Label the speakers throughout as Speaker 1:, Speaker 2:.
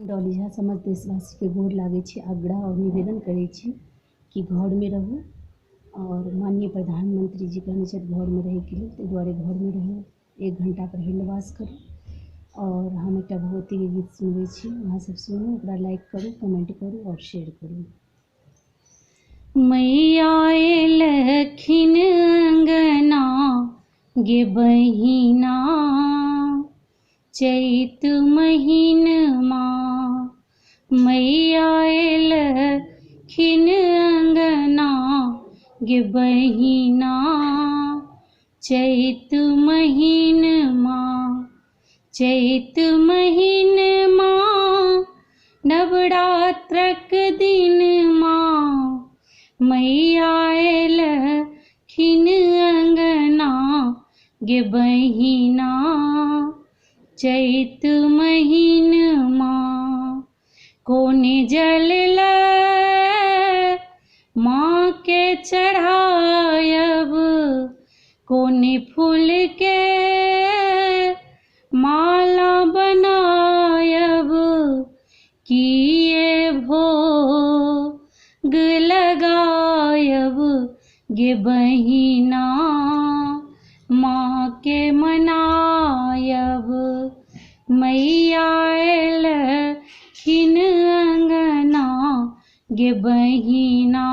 Speaker 1: डॉली झा समस्त देशवासी के गोर लागे छी, आग्रह और निवेदन करे छी कि घर में रहू और माननीय प्रधानमंत्री जी कहने छथि घर में रहे के लिए, ताहि दुआरे घर में रहू, 1 घंटा पर हिलवास करू। और हम एक भगवती के गीत सुनबे छी, अहाँ सब सुनू, ओकरा लाइक करू, कमेंट करू और शेयर करू। मैया एलखिन अंगना गे बहिना, चैत महीनमा मैया एलखिन अंगना गे बहिना, चैत महीनमा नवरात्रक दिनमा मैया एलखिन अंगना गे बहिना, चैत महीनमा। कोने जल माँ के चढ़ायब, कोने फूल के माला बनायब, किए भोग लगायब गे बहिना, माँ के मनायब। मैया एलखिन अंगना गे बहिना,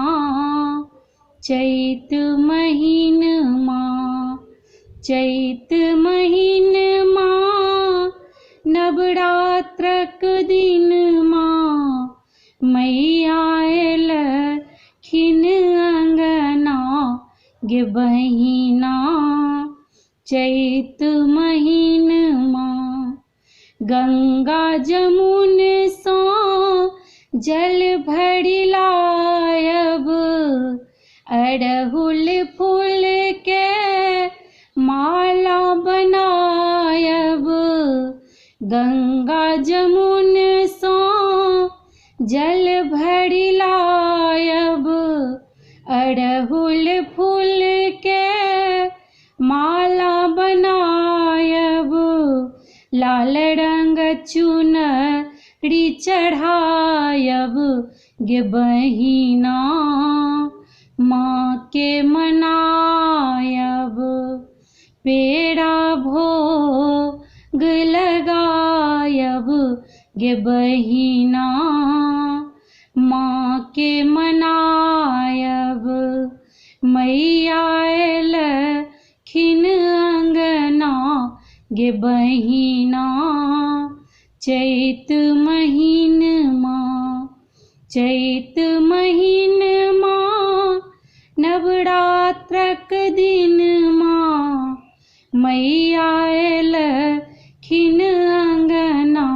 Speaker 1: चैत महीनमा नवरात्रक दिनमा मैया एलखिन अंगना गे बहिना, चैत महीनमा। गंगा जमुन सँ जल भरि लायब, अड़हुल फूल के माला बनायब। गंगा जमुन सँ जल भरि लायब, अड़हुल फूल के माला बनायब। लाल रंग चुनरी चढ़ायब गे बहिना, माँ के मनायब। पेड़ा भोग लगायब गे बहिना, माँ के मनायब। मैया एलखिन अंगना गे बहिना, चैत महीनमा नवरात्रक दिनमा मैया एलखिन अंगना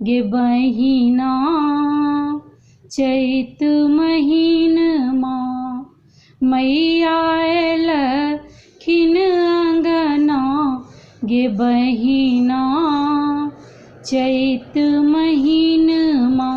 Speaker 1: गे बहिना, चैत महीनमा मैया एलखिन अंगना गे बहिना, चैत महीनमा।